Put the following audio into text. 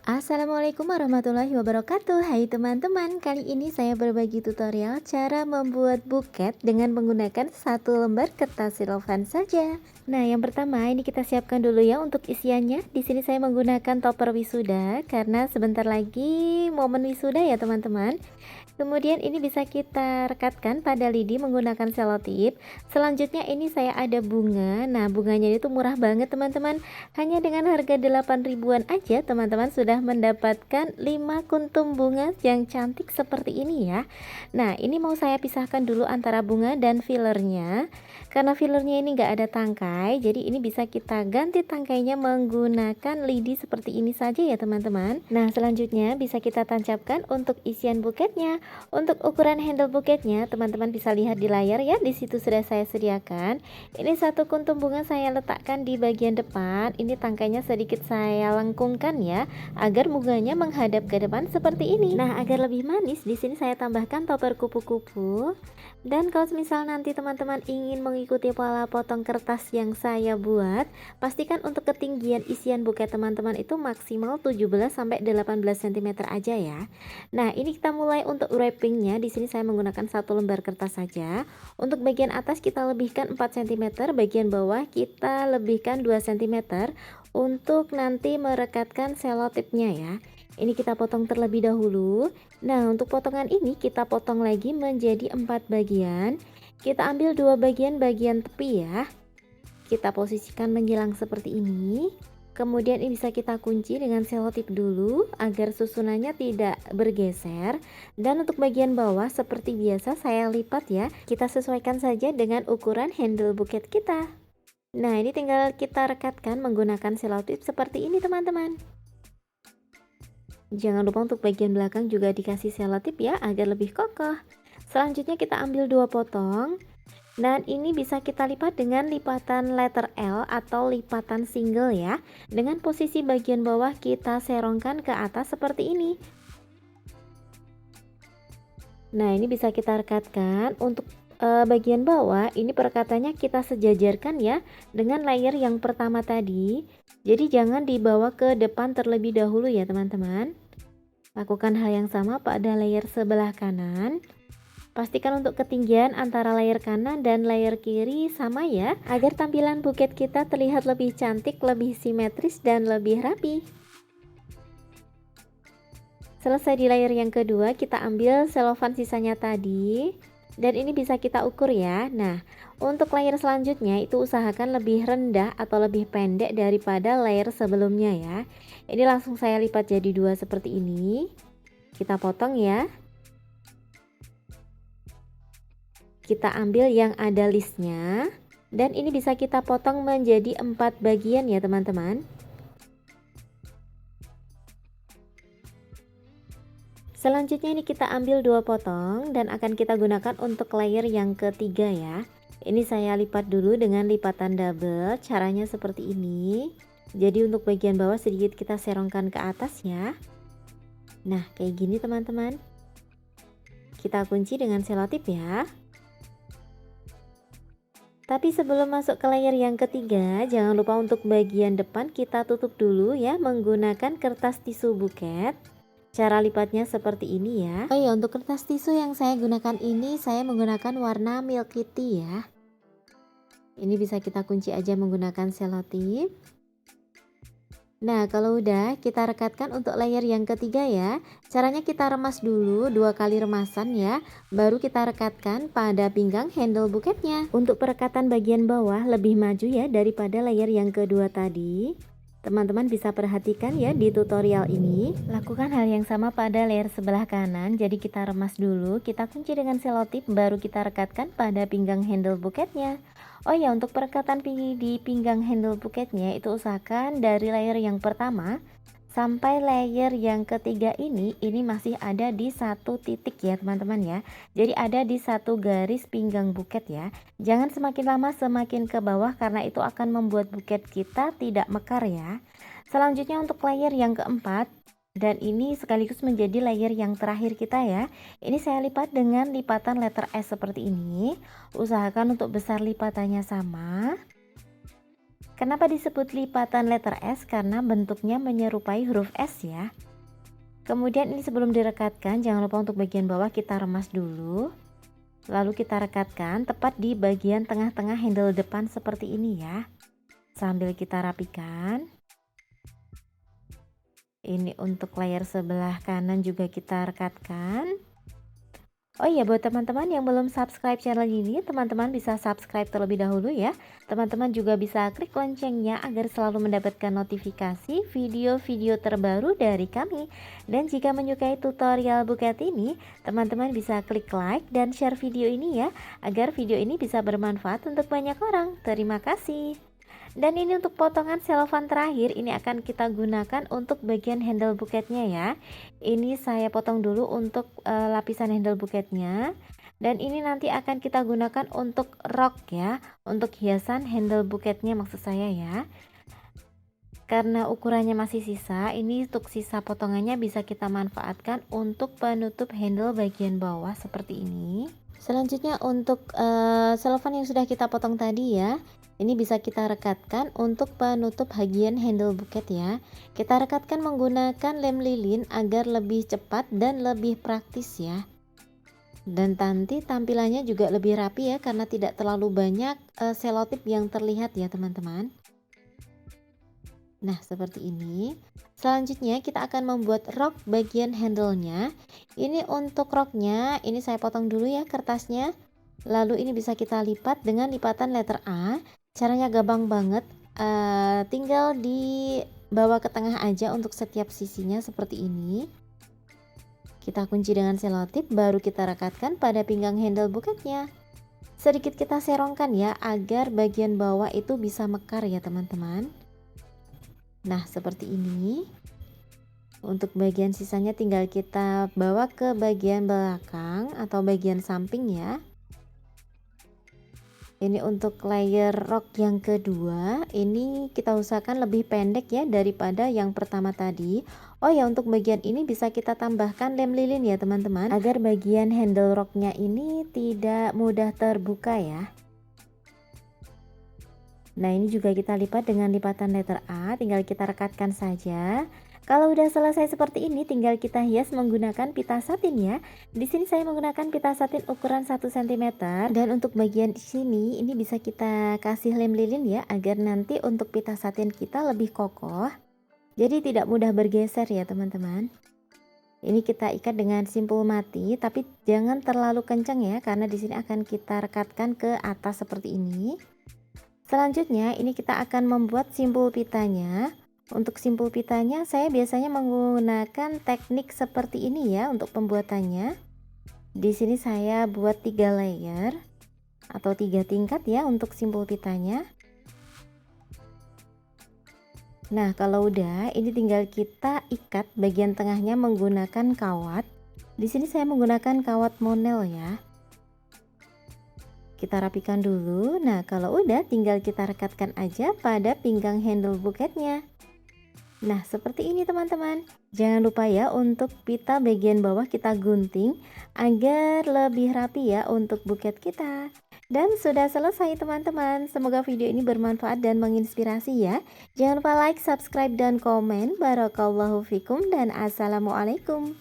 Assalamualaikum warahmatullahi wabarakatuh. Hai teman-teman, kali ini saya berbagi tutorial cara membuat buket dengan menggunakan satu lembar kertas silofan saja. Nah, yang pertama ini kita siapkan dulu ya untuk isiannya. Di sini saya menggunakan topper wisuda karena sebentar lagi momen wisuda ya teman-teman. Kemudian ini bisa kita rekatkan pada lidi menggunakan selotip. Selanjutnya ini saya ada bunga. Nah, bunganya itu murah banget teman-teman. Hanya dengan harga 8 ribuan aja teman-teman sudah mendapatkan 5 kuntum bunga yang cantik seperti ini ya. Nah, ini mau saya pisahkan dulu antara bunga dan fillernya. Karena fillernya ini enggak ada tangkai, jadi ini bisa kita ganti tangkainya menggunakan lidi seperti ini saja ya teman-teman. Nah, selanjutnya bisa kita tancapkan untuk isian buketnya. Untuk ukuran handle buketnya, teman-teman bisa lihat di layar ya. Di situ sudah saya sediakan. Ini satu kuntum bunga saya letakkan di bagian depan. Ini tangkainya sedikit saya lengkungkan ya, agar bunganya menghadap ke depan seperti ini. Nah, agar lebih manis, di sini saya tambahkan topper kupu-kupu. Dan kalau misal nanti teman-teman ingin mengikuti pola potong kertas yang saya buat, pastikan untuk ketinggian isian buket teman-teman itu maksimal 17 sampai 18 cm aja ya. Nah, ini kita mulai untuk wrappingnya. Di sini saya menggunakan satu lembar kertas saja. Untuk bagian atas kita lebihkan 4 cm, bagian bawah kita lebihkan 2 cm untuk nanti merekatkan selotipnya ya. Ini kita potong terlebih dahulu. Nah, untuk potongan ini kita potong lagi menjadi 4 bagian. Kita ambil dua bagian tepi ya. Kita posisikan menyilang seperti ini. Kemudian ini bisa kita kunci dengan selotip dulu agar susunannya tidak bergeser. Dan untuk bagian bawah seperti biasa saya lipat ya. Kita sesuaikan saja dengan ukuran handle buket kita. Nah, ini tinggal kita rekatkan menggunakan selotip seperti ini teman-teman. Jangan lupa untuk bagian belakang juga dikasih selotip ya agar lebih kokoh. Selanjutnya kita ambil dua potong. Dan ini bisa kita lipat dengan lipatan letter L atau lipatan single ya. Dengan posisi bagian bawah kita serongkan ke atas seperti ini. Nah, ini bisa kita rekatkan. Untuk bagian bawah ini perekatannya kita sejajarkan ya dengan layer yang pertama tadi. Jadi jangan dibawa ke depan terlebih dahulu ya teman-teman. Lakukan hal yang sama pada layer sebelah kanan. Pastikan untuk ketinggian antara layer kanan dan layer kiri sama ya, agar tampilan buket kita terlihat lebih cantik, lebih simetris dan lebih rapi. Selesai di layer yang kedua, kita ambil selofan sisanya tadi. Dan ini bisa kita ukur ya. Nah, untuk layer selanjutnya itu usahakan lebih rendah atau lebih pendek daripada layer sebelumnya ya. Ini langsung saya lipat jadi dua seperti ini. Kita potong ya. Kita ambil yang ada listnya. Dan ini bisa kita potong menjadi 4 bagian ya teman-teman. Selanjutnya ini kita ambil dua potong dan akan kita gunakan untuk layer yang ketiga ya. Ini saya lipat dulu dengan lipatan double. Caranya seperti ini. Jadi untuk bagian bawah sedikit kita serongkan ke atas ya. Nah, kayak gini teman-teman. Kita kunci dengan selotip ya. Tapi sebelum masuk ke layer yang ketiga, jangan lupa untuk bagian depan kita tutup dulu ya menggunakan kertas tisu buket. Cara lipatnya seperti ini ya. Oh iya, untuk kertas tisu yang saya gunakan ini saya menggunakan warna milky tea ya. Ini bisa kita kunci aja menggunakan selotip. Nah, kalau udah kita rekatkan untuk layer yang ketiga ya. Caranya kita remas dulu 2 kali remasan ya. Baru kita rekatkan pada pinggang handle buketnya. Untuk perekatan bagian bawah lebih maju ya daripada layer yang kedua tadi. Teman-teman bisa perhatikan ya di tutorial ini. Lakukan hal yang sama pada layer sebelah kanan. Jadi kita remas dulu, kita kunci dengan selotip, baru kita rekatkan pada pinggang handle buketnya. Oh ya, untuk perekatan di pinggang handle buketnya itu usahakan dari layer yang pertama sampai layer yang ketiga ini masih ada di satu titik ya teman-teman ya. Jadi ada di satu garis pinggang buket ya. Jangan semakin lama semakin ke bawah karena itu akan membuat buket kita tidak mekar ya. Selanjutnya untuk layer yang keempat, dan ini sekaligus menjadi layer yang terakhir kita ya. Ini saya lipat dengan lipatan letter S seperti ini. Usahakan untuk besar lipatannya sama. Kenapa disebut lipatan letter S? Karena bentuknya menyerupai huruf S ya. Kemudian ini sebelum direkatkan, jangan lupa untuk bagian bawah kita remas dulu. Lalu kita rekatkan tepat di bagian tengah-tengah handle depan seperti ini ya. Sambil kita rapikan. Ini untuk layar sebelah kanan juga kita rekatkan. Oh iya, buat teman-teman yang belum subscribe channel ini, teman-teman bisa subscribe terlebih dahulu ya. Teman-teman juga bisa klik loncengnya agar selalu mendapatkan notifikasi video-video terbaru dari kami. Dan jika menyukai tutorial buket ini, teman-teman bisa klik like dan share video ini ya, agar video ini bisa bermanfaat untuk banyak orang. Terima kasih. Dan ini untuk potongan selofan terakhir, ini akan kita gunakan untuk bagian handle buketnya ya. Ini saya potong dulu untuk lapisan handle buketnya. Dan ini nanti akan kita gunakan untuk rok ya, untuk hiasan handle buketnya maksud saya ya. Karena ukurannya masih sisa, ini untuk sisa potongannya bisa kita manfaatkan untuk penutup handle bagian bawah seperti ini. Selanjutnya untuk selofan yang sudah kita potong tadi ya, ini bisa kita rekatkan untuk penutup bagian handle buket ya. Kita rekatkan menggunakan lem lilin agar lebih cepat dan lebih praktis ya. Dan nanti tampilannya juga lebih rapi ya, karena tidak terlalu banyak selotip yang terlihat ya teman-teman. Nah seperti ini. Selanjutnya kita akan membuat rok bagian handle-nya. Ini untuk roknya, ini saya potong dulu ya kertasnya. Lalu ini bisa kita lipat dengan lipatan letter A. Caranya gampang banget, tinggal dibawa ke tengah aja untuk setiap sisinya seperti ini. Kita kunci dengan selotip, baru kita rekatkan pada pinggang handle buketnya. Sedikit kita serongkan ya, agar bagian bawah itu bisa mekar ya teman-teman. Nah seperti ini. Untuk bagian sisanya tinggal kita bawa ke bagian belakang atau bagian samping ya. Ini untuk layer rok yang kedua, ini kita usahakan lebih pendek ya daripada yang pertama tadi. Oh ya, untuk bagian ini bisa kita tambahkan lem lilin ya teman-teman, agar bagian handle roknya ini tidak mudah terbuka ya. Nah ini juga kita lipat dengan lipatan letter A, tinggal kita rekatkan saja. Kalau udah selesai seperti ini, tinggal kita hias menggunakan pita satin ya. Di sini saya menggunakan pita satin ukuran 1 cm, dan untuk bagian sini ini bisa kita kasih lem lilin ya, agar nanti untuk pita satin kita lebih kokoh. Jadi tidak mudah bergeser ya teman-teman. Ini kita ikat dengan simpul mati, tapi jangan terlalu kencang ya, karena di sini akan kita rekatkan ke atas seperti ini. Selanjutnya ini kita akan membuat simpul pitanya. Untuk simpul pitanya saya biasanya menggunakan teknik seperti ini ya untuk pembuatannya. Di sini saya buat 3 layer atau 3 tingkat ya untuk simpul pitanya. Nah, kalau udah, ini tinggal kita ikat bagian tengahnya menggunakan kawat. Di sini saya menggunakan kawat monel ya. Kita rapikan dulu. Nah, kalau udah tinggal kita rekatkan aja pada pinggang handle buketnya. Nah seperti ini teman-teman. Jangan lupa ya untuk pita bagian bawah kita gunting agar lebih rapi ya untuk buket kita. Dan sudah selesai teman-teman. Semoga video ini bermanfaat dan menginspirasi ya. Jangan lupa like, subscribe, dan komen. Barakallahu fikum dan assalamualaikum.